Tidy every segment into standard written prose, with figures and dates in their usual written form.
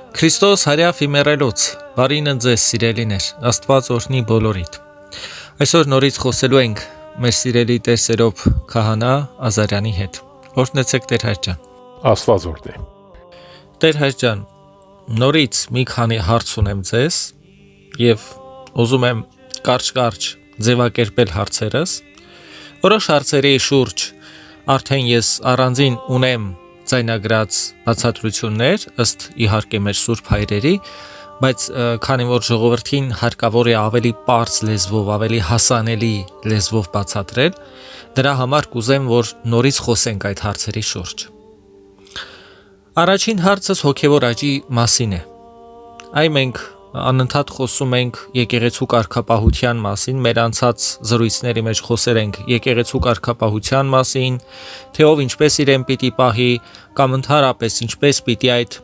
Քրիստոս հարյա ֆիմերելոց, բարին ընձես սիրելիներ, Աստված օրհնի բոլորիդ։ Այսօր նորից խոսելու ենք մեր սիրելի Տեր Սերոբ քահանա Ազարյանի հետ։ Օրհնեցեք Տեր հայր ջան։ Աստված օրհնի։ Տեր հայր ջան, նորից մի քանի հարց ունեմ ձեզ եւ ուզում եմ կարճ ձևակերպել հարցերս։ Որոշ հարցերի շուրջ արդեն ես առանձին ունեմ ձայնագրած բացատրություններ ըստ իհարկե մեր սուրբ հայրերի, բայց քանի որ ժողովրդին հարկավոր է ավելի պարզ լեզվով, ավելի հասանելի լեզվով բացատրել, դրա համար կուզեմ, որ նորից խոսենք այդ հարցերի շուրջ։ Առաջին հարցս հոգևոր աճի մասին է։ Այ մենք անընդհատ խոսում ենք եկեղեցու կարգապահության մասին, մեր անցած զրույցների մեջ խոսել ենք եկեղեցու կարգապահության մասին, թե ով ինչպես իրեն պիտի պահի, կամ ընդհանրապես ինչպես պիտի այդ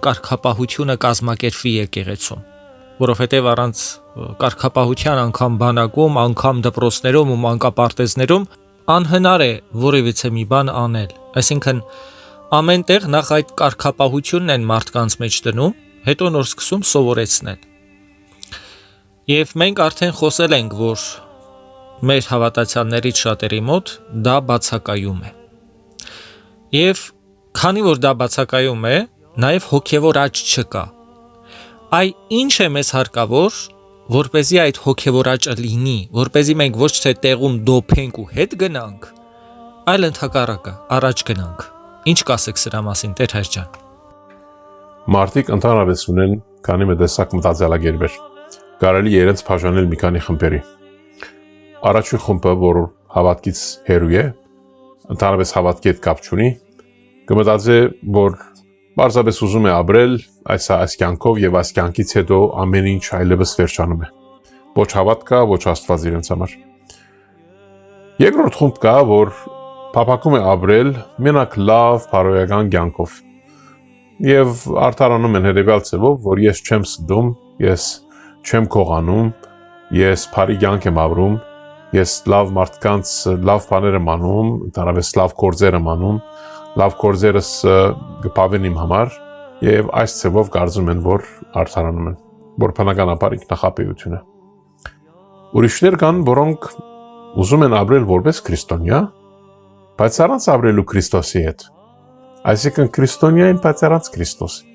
կարգապահությունը կազմակերպվի եկեղեցում, որովհետև առանց կարգապահության անգամ բանակում, անգամ դպրոցներում ու մանկապարտեզներում անհնար է որևիցե մի բան անել, այսինքն ամեն տեղ նախ այդ կարգապահությունն են մարդկանց մեջ դնում, հետո նոր սկսում սովորեցնել։ Եվ մենք արդեն խոսել ենք, որ մեր հավատացյալներից շատերի մոտ դա բացակայում է։ Եվ քանի որ դա բացակայում է, նաև հոգևոր աճ չկա։ Այ ինչ է մեզ հարկավոր, որպեսզի այդ հոգևոր աճը լինի, որպեսզի մենք ոչ թե տեղում դոփենք ու հետ գնանք, այլ ընդհակառակը առաջ գնանք։ Ինչ կասեք սրա մասին, Տեր հայր ջան։ Մարդիկ ընդհանրապես ունեն քանի մի տեսակ մտածելակերպեր։ Կարելի է իրենց բաժանել մի քանի խմբերի։ Առաջին խումբը, որ հավատքից հեռու է, ընդհանրապես հավատքի հետ կապ չունի, կմտածի, որ պարզապես ուզում է ապրել այս կյանքով եւ այս կյանքից հետո ամեն ինչ այլևս վերջանում է։ Ոչ հավատ կա, ոչ Աստված իրենց համար։ Երկրորդ խումբ կա, որ փափակում է ապրել մենակ լավ, բարոյական կյանքով։ Եվ արդարանում են հետևյալ ձևով, որ ես չեմ սդում, ես չեմ կողանում, ես բարի կյանք եմ ապրում, ես լավ մարդկանց լավ բաներ եմ անում, ընդհանրապես լավ գործեր եմ անում, լավ գործերս կպավեն իմ համար, եւ այս ձևով կարծում են, որ արդարանում են, որ բնականաբար ինքնախապեյություն է։ Ուրիշներ կան, որոնք ուզում են ապրել որպես քրիստոնյա, բայց առանց ապրելու Քրիստոսի հետ։ Այսինքն քրիստոնյային, բայց առանց Քրիստոսի։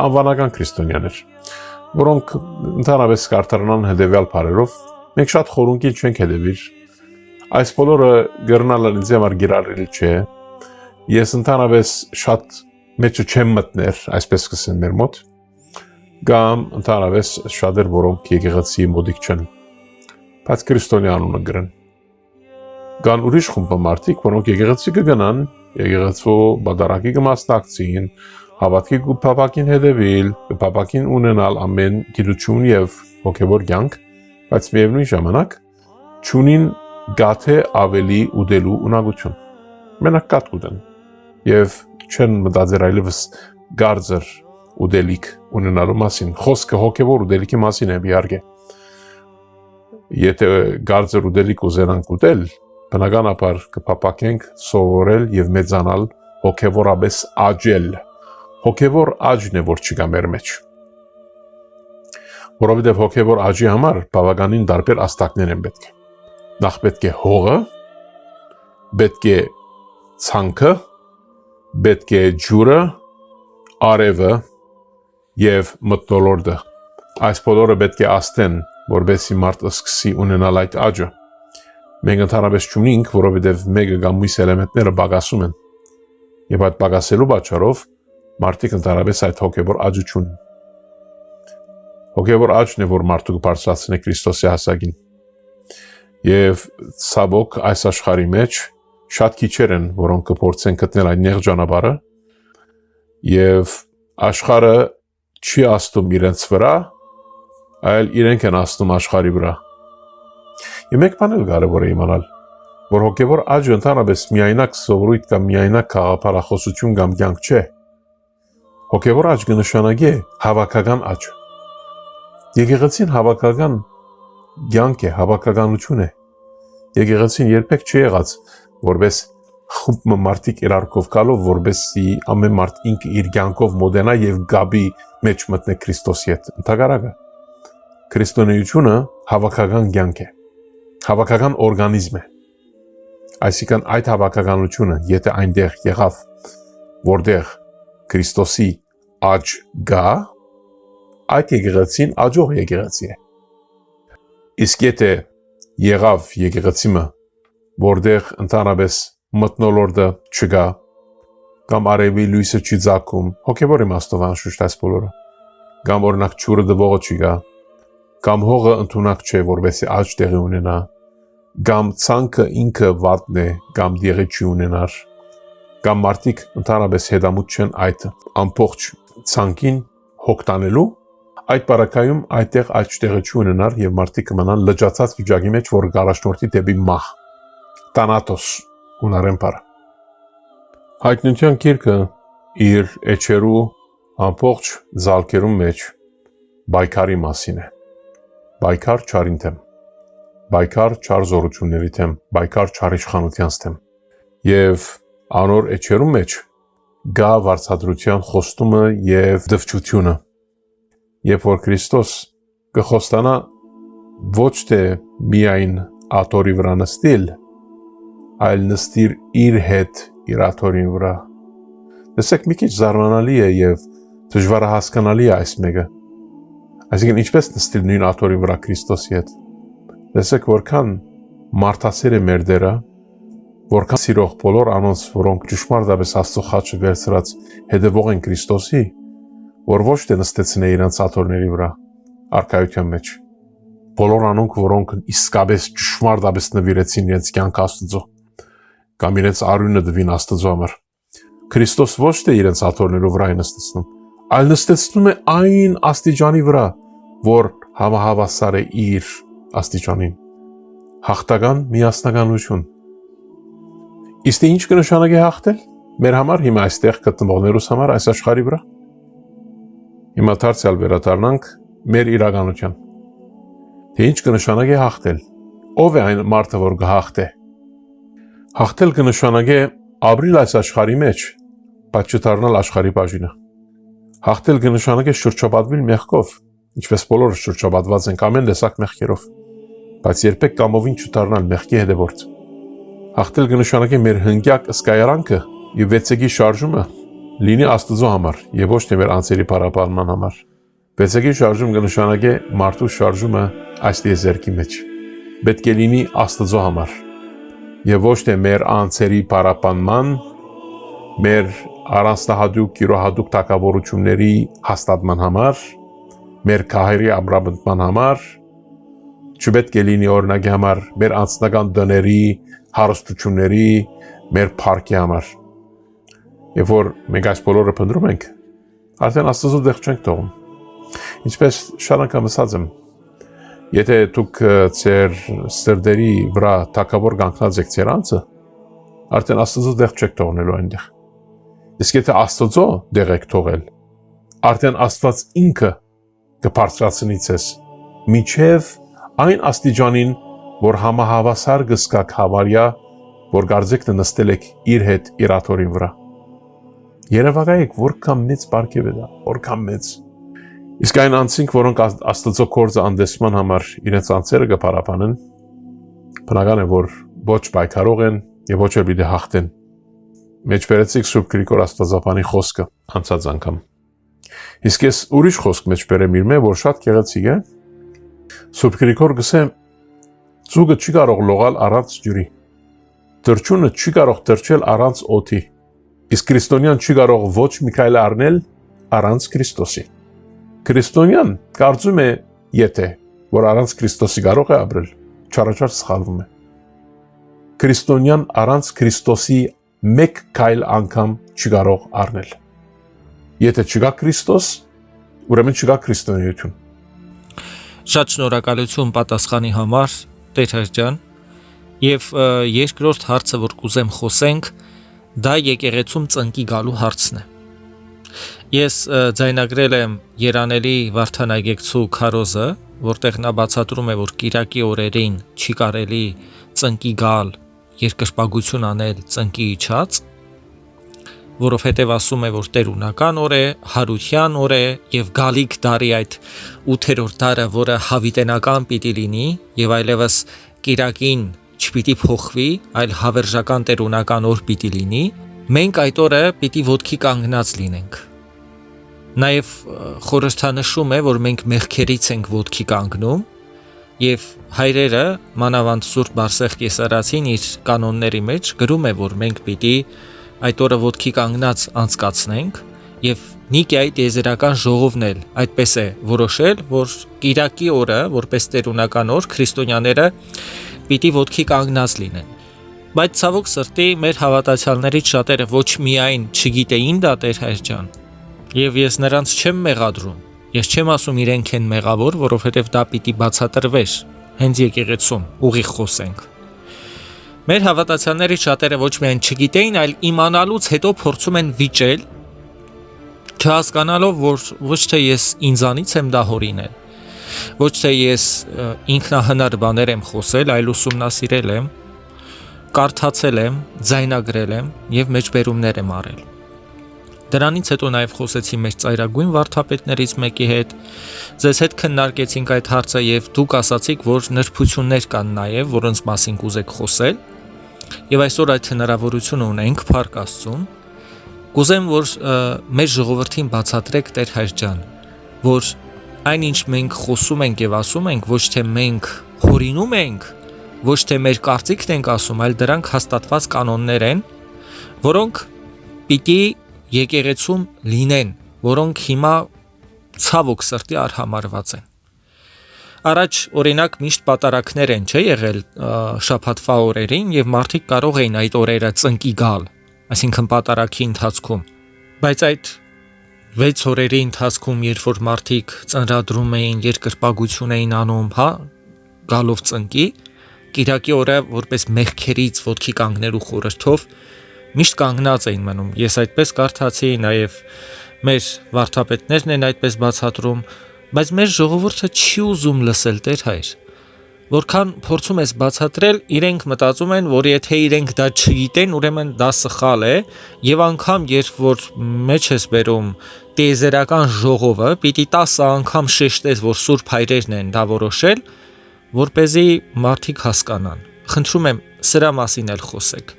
Անվանական քրիստոնյաներ, որոնք ընդհանրապես կարտարանան հետևյալ բառերով, մենք շատ խորունկին չենք հետևիր։ Այս բոլորը գրնալը ինձ համար գիրառելի չէ։ Ես ընդհանրապես շատ մեջը չեմ մտներ, այսպես կսեն մեր մոտ, կամ ընդհանրապես շատեր, որոնք եկեղեցի մոտիկ չեն, բայց քրիստոնյա անունը գրեն։ Կան ուրիշ խումբ մարդիկ, որոնք եկեղեցի կգնան, եկեղեցու բادرակի կմասնակցին, հավատքի փափակին հետևել, փափակին ունենալ ամեն գիտություն եւ հոգեվոր կյանք, բայց միևնույն ժամանակ ճունին գաթե ավելի ուտելու ունակություն։ Մենակ կատ ուտեն եւ չեն մտածել այլևս գարձր ուտելիք ունենալու մասին։ Խոսքը հոգեվոր ուտելիքի մասին է իհարկե։ Եթե գարձր ուտելիք ուզենանք ուտել, բնականաբար կփափակենք սովորել եւ մեծանալ հոգեվորապես աճել։ Հոգեվոր աճն է, որ չկա մեր մեջ։ Որովհետեւ հոգեվոր աճի համար բավականին տարբեր աստակներ են պետք։ Նախ պետք է հողը, պետք է ցանքը, պետք է ջուրը, արևը եւ մթնոլորտը։ Այս բոլորը պետք է աստեն, որովհետեւ մարդը սկսի ունենալ այդ աճը։ Մենք ընդհանրապես չունենք, որովհետև մեկը կամ մյուս էլեմենտները բաղասում են։ Եվ այդ բաղասելու պատճառով մարդիկ ընդհանրապես այդ հոգևոր աճը չունեն։ Հոգևոր աճն է, որ մարդու կբարձրացնի Քրիստոսի հասակին։ Եվ ցավոք այս աշխարհի մեջ շատ քիչեր են, որոնք կփորձեն գտնել այդ նեղ ճանապարհը, եւ աշխարհը չի աստում իրենց վրա, այլ իրենք են աստում աշխարհի վրա։ Եվ մեկ բան էլ կարևոր է իմանալ, որ հոգևոր աճը ընդհանրապես միայնակ սովորույթ կամ միայնակ խաղապարախոսություն կամ կյանք չէ։ Հոգևոր աճ կնշանակի հավաքական աճ։ Եկեղեցին հավաքական կյանք է, հավաքականություն է։ Եկեղեցին երբեք չի եղած որպես խումբը մարդիկ իրարքով գալով, որբեսի ամեն մարդ ինքը իր կյանքով մոդենա եւ գաբի մեջ մտնե Քրիստոսի հետ։ Ընդհակառակը քրիստոնեությունը հավաքական կյանք է, հավաքական օրգանիզմ է։ Այսինքն այդ հավաքականությունը, եթե այնտեղ եղավ, որտեղ Քրիստոսի աճ գա, այդ եկեղեցին աճող եկեղեցի է։ Իսկ եթե եղավ եկեղեցիմը, որտեղ ընդհանրապես մթնոլորտը չկա, կամ արևի լույսը չի ծագում, հոգևոր իմաստով անշուշտ այս բոլորը, կամ օրինակ ջուրը դվողը չկա, կամ հողը ընդունակ չէ, որովհետեւ աճ տեղի ունենա, կամ ցանքը ինքը վատն է, կամ դեղի չի ունենար, կամ մարդիկ ընդհանրապես հետամուտ չեն այդ ամբողջ ցանկին հոգտանելու, այդ բարակայում այդտեղ աճ տեղի չի ունենար եւ մարդիկ կմնան լճացած վիճակի մեջ, որ գարաշնորթի դեպի մահ, տանատոս ունարեն բարը։ Հայտնության գիրքը իր էջերու ամբողջ զալկերում մեջ բայկարի մասին է։ Բայկար չարին թեմ, բայկար չար զորությունների թեմ, բայկար չար իշխանությանց թեմ։ Եվ անոր էջերու մեջ գա վարձատրության խոստումը եւ դվչությունը։ Երբ որ Քրիստոս կխոստանա ոչ թե միայն աթորի վրա նստիլ, այլ նստիր իր հետ իր աթորին վրա։ Տեսեք, մի քիչ զարմանալի է եւ դժվարահասկանալի է այս մեկը։ Այսինքն ինչպես նստիլ նույն աթորի վրա Քրիստոսի հետ։ Տեսեք, որքան մարդասեր է մեր Տերը, որքան սիրող բոլոր անոնց, որոնք ճշմարտապես Աստծո խաչը վերցրած հետևող են Քրիստոսի, որ ոչ թե նստեցնե իրենց աթորների վրա արքայության մեջ։ Բոլոր անոնք, որոնք իսկապես ճշմարտապես նվիրեցին իրենց կյանքը Աստծո, կամ իրենց արյունը դվին Աստծո համար։ Քրիստոս ոչ թե իրենց աթորներով վրա է նստեցնում, այլ նստեցնում է այն աստիճանի վրա, որ համահավասար է իր աստիճանին։ Հաղթական միասնականություն։ Իսկ ինչ կնշանակի հաղթել մեր համար հիմա այստեղ գտնվողներուս համար այս աշխարհի վրա։ Հիմա դարձյալ վերադառնանք մեր իրականության։ Թե ինչ կնշանակի հաղթել։ Ով է այն մարդը, որ կհաղթե։ Հաղթել կնշանակի ապրիլ այս աշխարհի մեջ, բայց չդառնալ աշխարհի բաժինը։ Հաղթել կնշանակի շրջապատվել մեղքով, ինչպես բոլորը շրջապատված ենք ամեն տեսակ մեղքերով, բայց երբեք կամովին չդառնալ մեղքի հետևորդ։ Հաղթել կնշանակի մեր հնգյակ ըսկայարանքը եւ վեցեգի շարժումը լինի Աստծո համար եւ ոչ թե մեր անձերի պարապանման համար։ Վեցեգի շարժում կնշանակի մարդու շարժումը այս դեզերքի մեջ։ Պետք է լինի Աստծո համար եւ ոչ թե մեր անձերի պարապանման, մեր առանձնահատուկ յուրահատուկ թակավորությունների հաստատման համար, մեր քահերի ամրապնդման համար, չպետք է լինի օրինակի համար մեր անձնական դների, հարստությունների, մեր փառքի համար։ Եվ որ մենք այս բոլորը փնտրում ենք, արդեն Աստծո դեղ չենք թողում։ Ինչպես շատ անգամ ասած եմ, եթե դուք ձեր սրտերի վրա թակավոր կանգնած եք ձեր անձը, արդեն Աստծո դեղ չեք թողնելու այնտեղ։ Իսկ եթե Աստծո դեղ եք թողել, արդեն Աստված ինքը կբարձրացնի ձեզ միջև այն աստիճանին, որ համահավասար կզգաք հավարյա, որ կարծեք նստել եք իր հետ իր աթորին վրա։ Երևակայեք, որքան մեծ բարգև է դա, որքան մեծ։ Իսկ այն անձինք, որոնք Աստծո գործը անդեսման համար իրենց անձերը կփարապանեն, բնական է, որ ոչ պայքարող են եւ ոչ էլ պիտի հաղթեն։ Մեջբերեցիք Սուրբ Գրիգոր Աստվածապանի խոսքը անցած անգամ։ Իսկ ես ուրիշ խոսք մեջբերեմ իր մեջ, որ շատ գեղեցիկ է։ Սուրբ Գրիգոր գսե ծուգը չի կարող լողալ առանց ջուրի։ Դրջունը չի կարող դրջել առանց օդի։ Իսկ քրիստոնյան չի կարող ոչ մի քայլ առնել առանց Քրիստոսի։ Քրիստոնյան կարծում է, եթե որ առանց Քրիստոսի կարող է ապրել, չարաչար սխալվում է։ Քրիստոնյան առանց Քրիստոսի մեկ քայլ անգամ չի կարող առնել։ Եթե չկա Քրիստոս, ուրեմն չկա քրիստոնեություն։ Շատ շնորհակալություն պատասխանի համար, Տեր ջան, եւ երկրորդ հարցը, որ կուզեմ խոսենք, դա եկեղեցում ծնկի գալու հարցն է։ Ես ձայնագրել եմ Երանելի Վարդանագեկցու քարոզը, որտեղ նա բացատրում է, որ Կիրակի օրերին չի կարելի ծնկի գալ երկրպագություն անել ծնկի իջած, որովհետև ասում է, որ տերունական օր է, հարության օր է եւ գալիք դարի այդ 8-րդ դարը, որը հավիտենական պիտի լինի եւ այլևս կիրակին չպիտի փոխվի, այլ հավերժական տերունական օր պիտի լինի, մենք այդ օրը պիտի ոտքի կանգնած լինենք։ Նաեւ խորհրդանշում է, որ մենք մեղքերից ենք ոտքի կանգնում եւ հայրերը, մանավանդ Սուրբ Բարսեղ Կեսարացին իր կանոնների մեջ գրում է, որ մենք պիտի այդ օրը ոտքի կանգնած անցկացնենք եւ Նիկիայի տիեզերական ժողովն էլ այդպես է որոշել, որ Կիրակի օրը, որպես տերունական օր, քրիստոնյաները պիտի ոտքի կանգնած լինեն։ Բայց ցավոք սրտի մեր հավատացյալներից շատերը ոչ միայն չգիտեին դա Տեր Հայր ջան, եւ ես նրանց չեմ մեղադրում։ Ես չեմ ասում իրենք են մեղավոր, որովհետև դա պիտի բացատրվեր հենց եկեղեցում, ուղիղ խոսենք։ Մեր հավատացյալների շատերը ոչ միայն չգիտեին, այլ իմանալուց հետո փորձում են վիճել, չհասկանալով, որ ոչ թե ես ինձանից եմ դա հորինել, ոչ թե ես ինքնահնար բաներ եմ խոսել, այլ ուսումնասիրել եմ, կարդացել եմ, ձայնագրել եմ եւ մեջբերումներ եմ արել։ Դրանից հետո նաև խոսեցի մեր ծայրագույն վարդապետներից մեկի հետ, ձեզ հետ քննարկեցինք այդ հարցը եւ դուք ասացիք, որ նրբություններ կան նաև, որոնց մասին կուզեք խոսել, եւ այսօր այդ հնարավորությունը ունենք, Փառք Աստծուն։ Կուզեմ, որ մեր ժողովրդին բացատրեք Տեր Հայր ջան, որ այնինչ մենք խոսում ենք եւ ասում ենք, ոչ թե մենք հորինում ենք, ոչ թե մեր կարծիքն ենք ասում, այլ դրանք հաստատված կանոններ են, որոնք պիտի եկեղեցում լինեն, որոնք հիմա ցավոք սրտի արհամարված են։ Առաջ օրինակ միշտ պատարակներ են, չէ՞ եղել շաբաթվա օրերին եւ մարդիկ կարող էին այդ օրերը ծնկի գալ, այսինքն պատարակի ընթացքում։ Բայց այդ 6 օրերի ընթացքում, երբ որ մարդիկ ծնրադրում էին, երկրպագություն էին անում, գալով ծնկի, Կիրակի օրը որպես մեղքերից ոտքի կանգնելու խորհրդով միշտ կանգնած էին մնում։ Ես այդպես կարդացի, նաև մեր վարդապետներն են այդպես բացատրում, բայց մեր ժողովուրդը չի ուզում լսել Տեր Հայր։ Որքան փորձում ես բացատրել, իրենք մտածում են, որ եթե իրենք դա չգիտեն, ուրեմն դա սխալ է, եւ անգամ երբ որ մեջ ես բերում տիեզերական ժողովը, պիտի 10 անգամ շեշտես, որ Սուրբ Հայրերն են դա որոշել, որպեսզի մարդիկ հասկանան։ Խնդրում եմ, սրա մասին էլ խոսեք։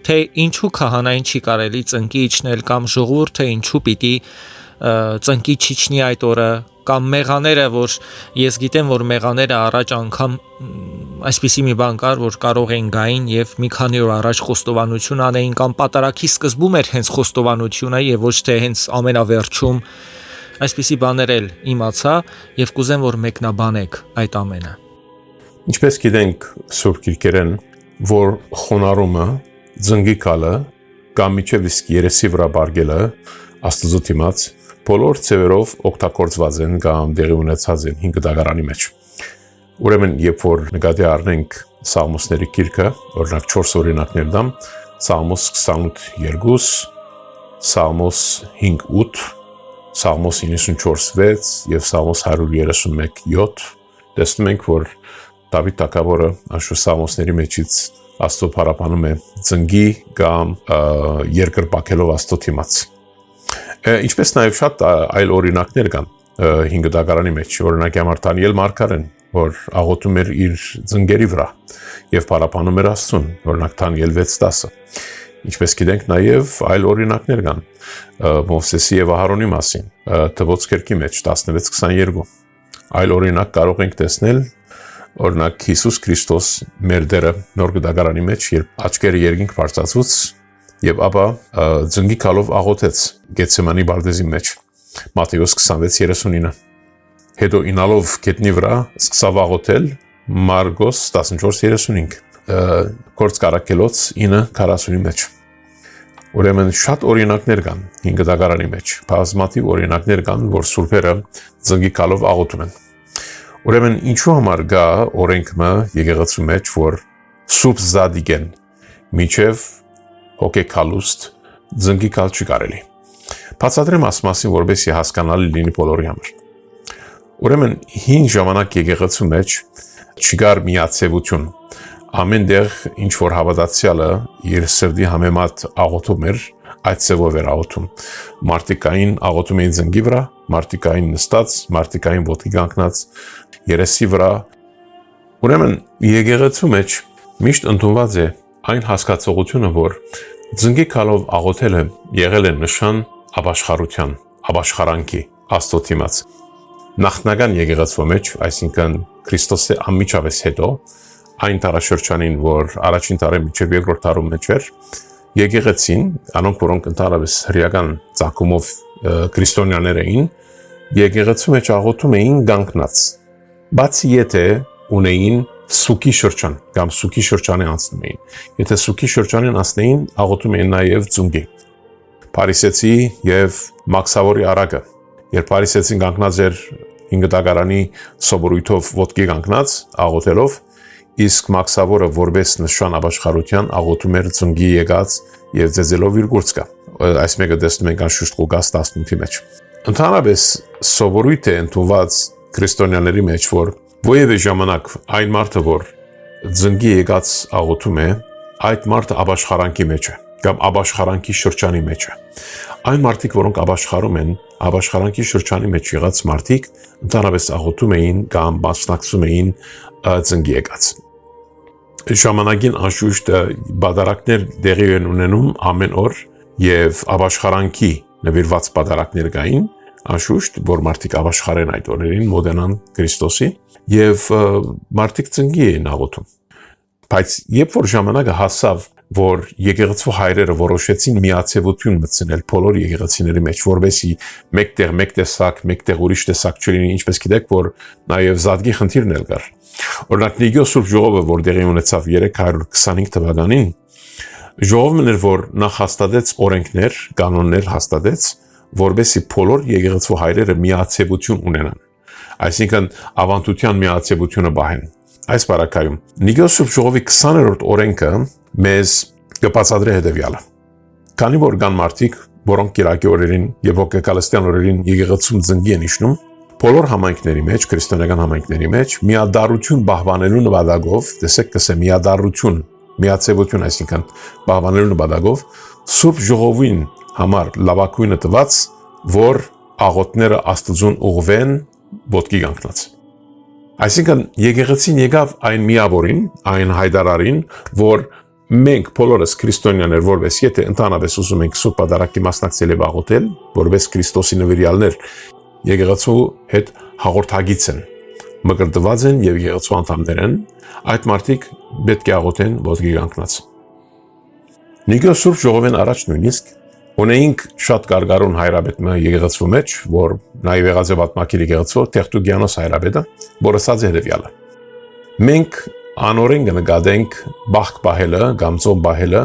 Թե ինչու քահանային չի կարելի ծնկի իջնել կամ ժողովուրդը ինչու պիտի ծնկի չիջնի այդ օրը կամ մեղաները, որ ես գիտեմ, որ մեղաները առաջ անգամ այսպիսի մի բան կար, որ կարող էին գային եւ մի քանի օր առաջ խոստովանություն անեին կամ պատարակի սկզբում էր հենց խոստովանությունը եւ ոչ թե հենց ամենավերջում, այսպիսի բաներ էլ իմացա եւ կուզեմ, որ մեկնաբանեք այդ ամենը։ Ինչպես գիտենք Սուրբ Գիրքերեն, որ խոնարհումը ծնկի գալը կամ միջև իսկ երեսի վրա բարգելը Աստծո դիմաց բոլոր ծևերով օգտագործված են կամ դեղի ունեցած են 5 դագարանի մեջ։ Ուրեմն, երբ որ նկատի առնենք Սաղմոսների գիրքը, օրինակ 4 օրինակներ դամ, Սաղմոս 28:2, Սաղմոս 5:8, Սաղմոս 94:6 եւ Սաղմոս 131:7, տեսնում ենք, որ Դավիթ թագավորը աշխո Սաղմոսների մեջից Աստծո փառաբանում է ծնկի կամ երկրպագելով Աստծո դիմաց։ Ինչպես նաև շատ այլ օրինակներ կան 5 դագարանի մեջ, օրինակ համար Դանիել մարգարեն, որ աղոթում էր իր ծնկերի վրա եւ փառաբանում էր Աստծուն, օրինակ Դանիել 6:10։ Ինչպես գիտենք, նաև այլ օրինակներ կան Մովսեսի եւ Ահարոնի մասին, Թվոց գրքի մեջ 16:22։ Այլ օրինակ կարող ենք տեսնել օրինակ Հիսուս Քրիստոս մեր Տերը նոր դագարանի մեջ, երբ աչքերը երկինք բարձրացուց եւ ապա ծնկի գալով աղոթեց Գեթսեմանի բարձի մեջ Մատթեոս 26:39։ Հետո ինալով գետնի վրա սկսավ աղոթել Մարգոս 14:35 կորց կարակելոց 9:40-ի մեջ։ Ուրեմն շատ օրինակներ կան 5 դագարանի մեջ, բազմաթիվ օրինակներ կան, որ սուրբերը ծնկի գալով աղոթում են։ Ուրեմն ինչու համար գա օրենքը եկեղեցու մեջ, որ սուրբ զադիգեն միջև հոգեկալուստ ծնկի գալ չի կարելի։ Բացատրեմ ասմասին, որովհետեւ հասկանալի լինի բոլորի համար։ Ուրեմն հին ժամանակ եկեղեցու մեջ չկար միացևություն, ամեն դեղ ինչ որ հավատացյալը իր սրտի համեմատ աղոթում էր, այդ ծևով էր աղոթում։ Մարդիկային աղոթում էին զնգի վրա, մարդիկային նստած, մարդիկային ոտքի կանգնած, երեսի վրա։ Ուրեմն եկեղեցու մեջ միշտ ընդունված է այն հասկացողությունը, որ զնգի քալով աղոթելը եղել է նշան ապաշխարության, ապաշխարանքի, Աստծո դիմաց։ Նախնական եկեղեցու մեջ, այսինքն Քրիստոսի անմիջապես հետո, այն տարաշրջանին, որ առաջին տարի մինչև երկրորդ տարում մեջ էր, եկեղեցին, անոնք որոնք ընդհանրապես հրեական ծագումով քրիստոնյաներ էին, եկեղեցու մեջ աղոթում էին կանգնած։ Բացի եթե ունեին սուքի շրջան, կամ սուքի շրջանի անցնում էին։ Եթե սուքի շրջանին անցնեին, աղոթում էին նաև ծունգի։ Փարիսեցի եւ Մաքսավորի արագը, երբ Փարիսեցին կանգնած էր 5 տակարանի սովորույթով ոտքի կանգնած, աղոթելով, իսկ Մաքսավորը որպես նշան ապաշխարության աղոթում էր ծունգի եկած եւ ձեզելով իր գործը։ Այս մեկը տեսնում ենք անշուշտ Ղուկաս 18-ի մեջ։ Ընդհանրապես սովորույթ է ընդունված քրիստոնյաների մեջ, որ ովևէ ժամանակ այն մարդը, որ ծնգի եկած աղոթում է, այդ մարդը ապաշխարանքի մեջ է, կամ ապաշխարանքի շրջանի մեջ է։ Այն մարդիկ, որոնք ապաշխարում են, ապաշխարանքի շրջանի մեջ եղած մարդիկ ընդհանրապես աղոթում էին կամ մասնակցում էին ծնգի եկած։ Ժամանակին անշուշտ բادرակներ դեղի են ունենում ամեն օր եւ ապաշխարանքի նվիրված բادرակներ կային, անշուշտ, որ մարդիկ ապաշխարեն այդ օրերին, մոտենան Քրիստոսի եւ մարդիկ ծնգի էին աղոթում։ Բայց երբ որ ժամանակը հասավ, որ եկեղեցու հայրերը որոշեցին միացեվություն մտցնել բոլոր եկեղեցիների մեջ, որովհետեւ մեկտեղ մեկ տեսակ, մեկտեղ ուրիշ տեսակ չլինի, ինչպես գիտեք, որ նաեւ զադգի խնդիրն էլ կար։ Օրինակ Նիգիո Սուրբ ժողովը, որ դեղի ունեցավ 325 թվականին, ժողովն էր, որ նախ հաստատեց օրենքներ, կանոններ հաստատեց, որովհետեւ բոլոր եկեղեցու հայրերը միացեվություն ունենան։ Այսինքն ավանդության միացեվությունը բահեն։ Այս բարակայում Նիգիո Սուրբ ժողովի 20-րդ օրենքը մեզ կբացատրի հետևյալը։ Քանի որ կան մարդիկ, որոնք կիրակի օրերին եւ հոգեկալստյան օրերին եկեղեցում ծնգի են իջնում, բոլոր համայնքների մեջ, քրիստոնեական համայնքների մեջ միադառություն պահպանելու նպատակով, տեսեք կսե միադառություն, միացեվություն, այսինքն պահպանելու նպատակով Սուրբ ժողովին համար լավագույնը տված, որ աղոթները Աստծուն ուղղվեն ոտքի կանգնած։ Այսինքն եկեղեցին եկավ այն միավորին, այն հայտարարին, որ մենք բոլորս քրիստոնյաներ, որպես եթե ընդհանրապես ուզում ենք Սուրբ Պատարագի մասնակցել եւ աղոթել, որպես Քրիստոսի նվիրյալներ, եկեղեցու հետ հաղորդագից են, մկրտված են եւ եկեղեցու անդամներ են, այդ մարդիկ պետք է աղոթեն ոտքի կանգնած։ Նիգիո Սուրբ ժողովեն առաջ նույնիսկ ունեինք շատ կարգարուն հայրապետը եկեղեցու մեջ, որ նաեւ եղած է պատմակիր եկեղեցու Տերտուգիանոս հայրապետը, որը ասաց երևյալը. մենք անօրեն կնկատենք բախտ պահելը, կամ ծոմ պահելը,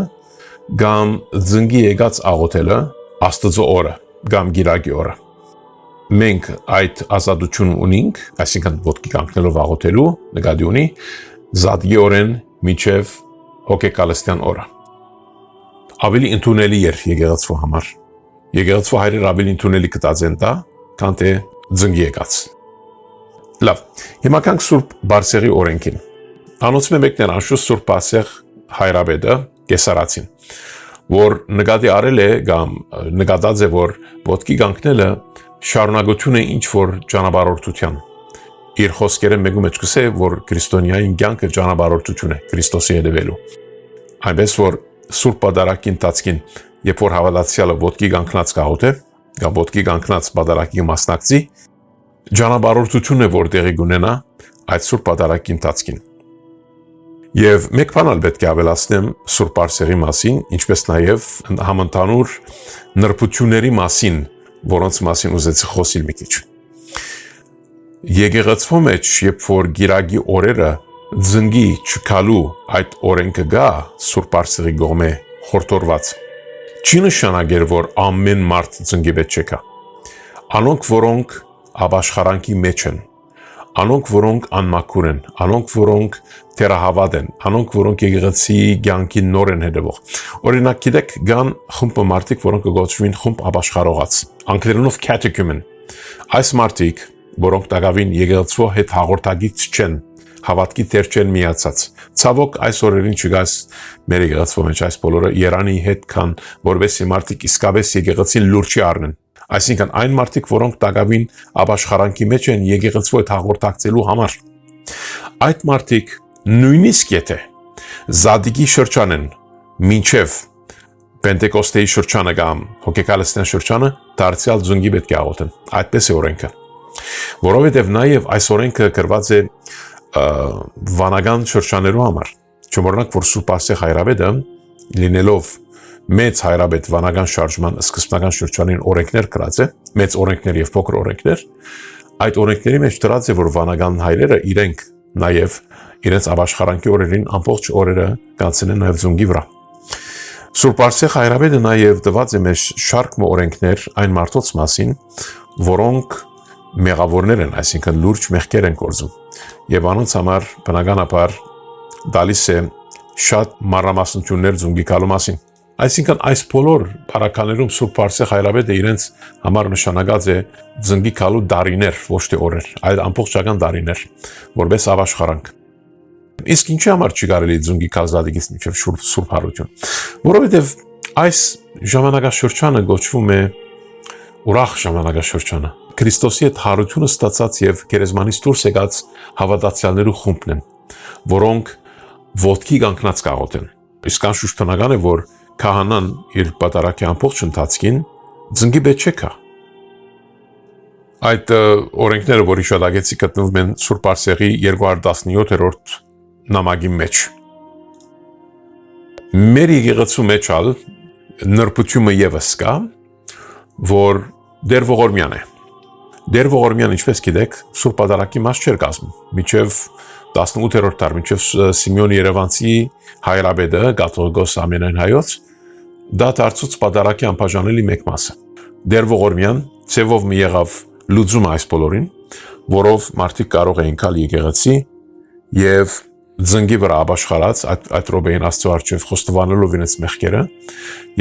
կամ ծնգի եկած աղոթելը Աստծո օրը, կամ գիրակի օրը։ Մենք այդ ազատություն ունենք, այսինքն ոտքի կանգնելով աղոթելու նկատի ունի զատգի օրեն միջև հոգեկալստյան օրը։ Ավելի ընդունելի էր եկեղեցու համար։ Եկեղեցու հայրերը ավելի ընդունելի կտածեն դա, քան թե ծնգի եկած։ Լավ, հիմա կանք Սուրբ Բարսեղի օրենքին։ Անոնցմե մեկն էր անշուշտ Սուրբ Բարսեղ հայրապետը Կեսարացին, որ նկատի արել է կամ նկատած է, որ ոտքի կանգնելը շարունակություն է ինչ որ ճանապարհորդության։ Իր խոսքերը մեկում մեջ կսե, որ քրիստոնյայի կյանքը ճանապարհորդություն է Քրիստոսի հետևելու։ Այնպես որ Սուրբ Պատարագի ընթացքին, երբ որ հավատացյալը ոտքի կանգնած կաղոթե, կամ ոտքի կանգնած պատարագի մասնակցի, ճանապարհորդություն է, որ տեղի կունենա այդ Սուրբ Պատարագի ընթացքին։ Եվ մեկ բան ալ պետք է ավելացնեմ Սուրբ Բարսեղի մասին, ինչպես նաև համընդհանուր նրբությունների մասին, որոնց մասին ուզեցի խոսել մի քիչ։ Եկեղեցու մեջ, երբ որ գիրակի օրերը ծնգի չքալու այդ օրենքը գա Սուրբ Բարսեղի կողմէ խորտորված, չի նշանակեր, որ ամեն մարդ ծնգի պետք չկա։ Անոնք, որոնք ապաշխարանքի մեջ են, անոնք, որոնք անմաքուր են, անոնք, որոնք թերահավատ են, անոնք, որոնք եկեղեցի կյանքի նոր են հետևող։ Օրինակ, գիտեք, կան խումբը մարդիկ, որոնք կոչվին խումբ ապաշխարողած, անգլերենով catechumen։ Այս մարդիկ, որոնք տակավին եկեղեցու հետ հաղորդագից չեն, հավատքի տեր չեն միացած։ Ցավոք այս օրերին չգաս մեր եկեղեցու մեջ այս բոլորը Երանի հետ կան, որովհետեւ մարդիկ իսկապես եկեղեցին լուրջ առնեն։ Այսինքն այն մարդիկ, որոնք տակավին ապաշխարանքի մեջ են եկեղեցու հետ հաղորդակցելու համար։ Այդ մարդիկ նույնիսկ եթե Զադիգի շրջան են, մինչև Պենտեկոստեի շրջանը կամ հոգեկալստյան շրջանը, դարձյալ զունգի պետք է աղոթեն։ Այդպես է օրենքը։ Որովհետև նաև այս օրենքը գրված է վանական շրջաներու համար։ Չմոռանանք, որ Սուրբ Ասեղ Հայրաբեդը լինելով մեծ հայրաբեդ վանական շարժման սկզբնական շրջանին օրենքներ գրած է, մեծ օրենքներ եւ փոքր օրենքներ, այդ օրենքների մեջ դրած է, որ վանական հայրերը իրենք նաև իրենց ապաշխարանքի օրերին ամբողջ օրերը կանցնեն նաև զունգի վրա։ Սուրբ Ասեղ Հայրաբեդը նաև տված է մեզ շարք օրենքներ այն մարդոց մասին, որոնք մեղավորներ են, այսինքն լուրջ մեղքեր են կորզում, եւ անոնց համար բնականաբար դալիս է շատ մանրամասնություններ զունգի գալու մասին։ Այսինքն այս բոլոր բարականերում Սուրբ Ասեղ Հայրաբեդը իրենց համար նշանակած է զունգի գալու դարիներ, ոչ թե օրեր, այլ ամբողջական դարիներ, որպես ապաշխարանք։ Իսկ ինչի համար չի կարելի զունգի գալ Զադիգից մինչև Սուրբ Հարություն, որովհետև այս ժամանակաշրջանը գոչվում է ուրախ ժամանակաշրջանը։ Քրիստոսի հետ հարությունը ստացած եւ գերեզմանից դուրս եկած հավատացյալներու խումբն են, որոնք ոտքի կանգնած կաղոթեն։ Իսկ անշուշտ բնական է, որ քահանան իր պատարակի ամբողջ ընթացքին զնգի պետք չկա։ Այդ օրենքները, որի շատագեցի գտնվում են Սուրբ Ասեղի 217-րդ նամակի մեջ։ Մեր եկեղեցու մեջ ալ նրբությունը եւս կա, որ դեր ողորմյան է։ Դեր ողորմյան, ինչպես գիտեք, Սուրբ Պատարակի մաս չէր կազմում։ Մինչև 18-րդ դար, մինչև Սիմեոն Երևանցի Հայրաբեդը, Կաթողիկոս ամենայն հայոց, դա դարձուց Պատարակի անբաժանելի մեկ մասը։ Դեր ողորմյան ցևով մի եղավ լուծում այս բոլորին, որով մարդիկ կարող էին գալ եկեղեցի եւ զնգի վրա ապաշխարած այդ ռոբեին Աստծո առջև խոստովանելով իրենց մեղքերը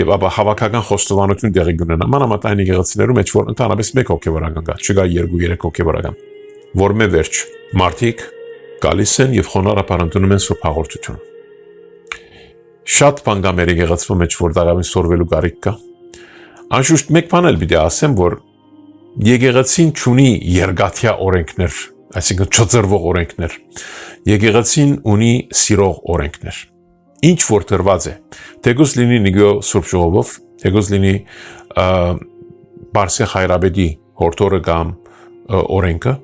եւ ապա հավաքական խոստովանություն տեղի կունենա մանավանդ այն եկեղեցիներում մեջ որ ընդհանրապես մեկ հոգեվորական կա, չկա 2-3 հոգեվորական, որ մե վերջ մարդիկ գալիս են եւ խոնարհաբար ընդունում են Սուրբ Հաղորդությունը։ Շատ բան կա մեր եկեղեցու մեջ, որ դարավին սորվելու կարիք կա։ Անշուշտ մեկ բան էլ պիտի ասեմ, որ եկեղեցին չունի երկաթյա օրենքներ, այսինքն չծրվող օրենքներ։ Եկեղեցին ունի սիրող օրենքներ։ Ինչ որ դրված է, թեկուզ լինի Նիգո Սուրբ Ժողովով, թեկուզ լինի Բարսեղ Հայրաբեդի հորթորը կամ օրենքը,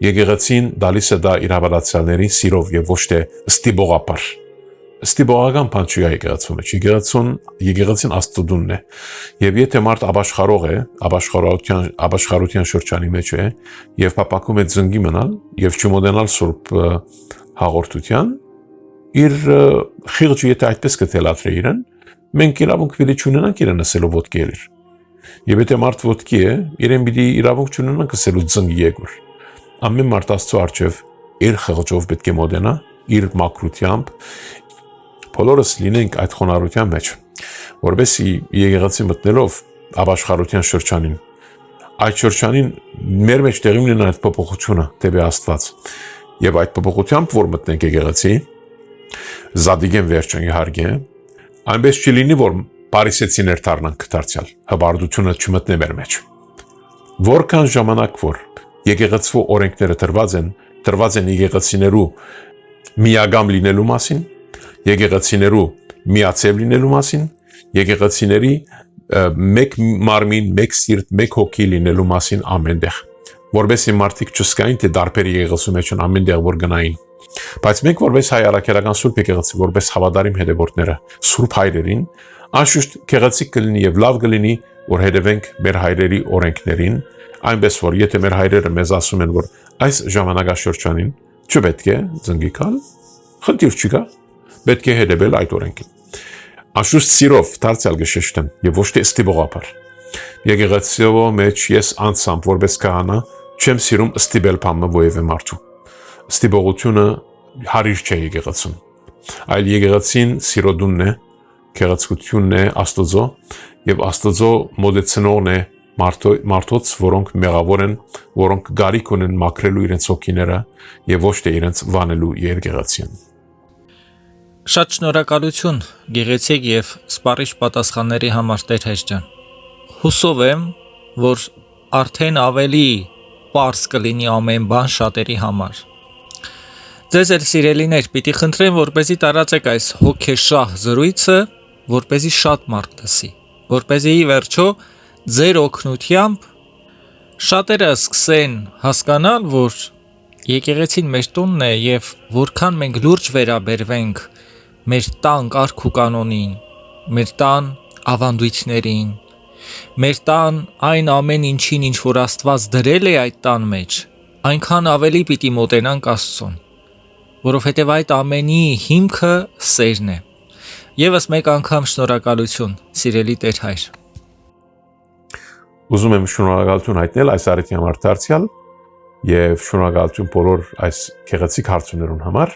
եկեղեցին դալիս է դա իր հավատացյալներին սիրով եւ ոչ թե ստիպողաբար։ Ստիպողական բան չի եկեղեցու մեջ։ Եկեղեցին Աստծոդունն է։ Եվ եթե մարդ ապաշխարող է, ապաշխարության շրջանի մեջ է եւ փապակում է զնգի մնալ եւ չմոդենալ Սուրբ Հաղորդության, իր խիղճը եթե այդպես կթելադրի իրեն, մենք իրավունք պիտի չունենանք իրեն ասելու ոտքի ելիր։ Եվ եթե մարդ ոտքի է, իրեն պիտի իրավունք չունենանք ասելու զնգի եկուր։ Ամեն մարդ Աստծո առջև իր խղճով պետք է մոդենա, իր մաքրությամբ, բոլորս լինենք այդ խոնարհության մեջ, որովհետեւ եկեղեցի մտնելով ապաշխարության շրջանին, այդ շրջանին մեր մեջ տեղի ունենա այդ փոփոխությունը դեպի Աստված, եւ այդ փոփոխությամբ որ մտնենք եկեղեցի, Զադիգեն վերջն իհարկե, այնպես չլինի, որ Փարիսեցիներ դառնանք դարձյալ, հբարդությունը չմտնի մեր մեջ։ Որքան ժամանակ որ եկեղեցու օրենքները տրված են եկեղեցիներու միագամ լինելու մասին, եկեղեցիներու միացև լինելու մասին, եկեղեցիների մեկ մարմին, մեկ սիրտ, մեկ հոգի լինելու մասին ամենտեղ, որովհետեւ մարդիկ չսկային թե դարբեր եկեղեցու մեջ են ամենտեղ որ գնային, բայց մենք որպես հայ առաքելական Սուրբ եկեղեցի, որպես հավատարիմ հետևորդները Սուրբ հայրերին, անշուշտ գեղեցիկ կլինի եւ լավ կլինի, որ հետևենք մեր հայրերի օրենքներին, այնպես որ եթե մեր հայրերը մեզ ասում են, որ այս ժամանակաշրջանին չպետք է զնգի գալ, խնդիր չկա, պետք է հետևել այդ օրենքին։ Անշուշտ սիրով դարձյալ գշշտեմ եւ ոչ թե ստիպողաբար։ Եկեղեցիով մեջ ես անցամ որպես քահանա չեմ սիրում ստիպել բանը ովևէ մարդու։ Ստիպողությունը հարիր չէ եկեղեցուն, այլ եկեղեցին սիրոդունն է, գեղեցկությունն է Աստծո եւ Աստծո մոդեցնողն է մարդոց, որոնք մեղավոր են, որոնք գարիք ունեն մաքրելու իրենց հոգիները եւ ոչ թե իրենց վանելու եկեղեցին։ Շատ շնորհակալություն գեղեցիկ եւ սպառիչ պատասխանների համար Տեր Հեշ ջան։ Հուսով եմ, որ արդեն ավելի պարզ կլինի ամեն բան շատերի համար։ Ձեզ էլ սիրելիներ, պիտի խնդրեմ, որպեսզի տարածեք այս հոգեշահ զրույցը, որպեսզի շատ մարդ լսի, որպեսզի ի վերջո ձեր օգնությամբ շատերը սկսեն հասկանալ, որ եկեղեցին մեր տունն է եւ որքան մենք լուրջ վերաբերվենք մեր տան կարգ ու կանոնին, մեր տան ավանդույթներին, մեր տան այն ամեն ինչին, ինչ որ Աստված դրել է այդ տան մեջ, այնքան ավելի պիտի մոտենանք Աստծուն, որովհետև այդ ամենի հիմքը սերն է։ Եվս մեկ անգամ շնորհակալություն, սիրելի Տեր Հայր։ Ուզում եմ շնորհակալություն հայտնել այս առիթի համար դարձյալ եւ շնորհակալություն բոլոր այս գեղեցիկ հարցումներուն համար։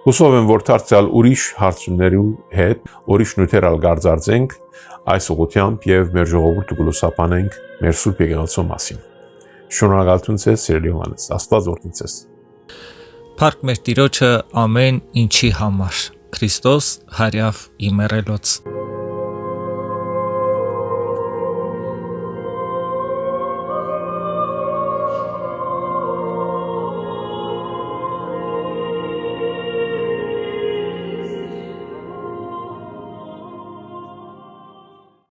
Հուսով եմ, որ դարձյալ ուրիշ հարցումներու հետ ուրիշ նյութեր ալգարձենք այս ուղղությամբ եւ մեր ժողովուրդը գլուսապանենք մեր սուրբ եկեղեցու մասին։ Շնորհակալություն ձեզ, սիրելի Հովհաննես, Աստված օրհնի ձեզ։ Փառք մեր Տիրոջը ամեն ինչի համար։ Քրիստոս հարյավ իմերելոց։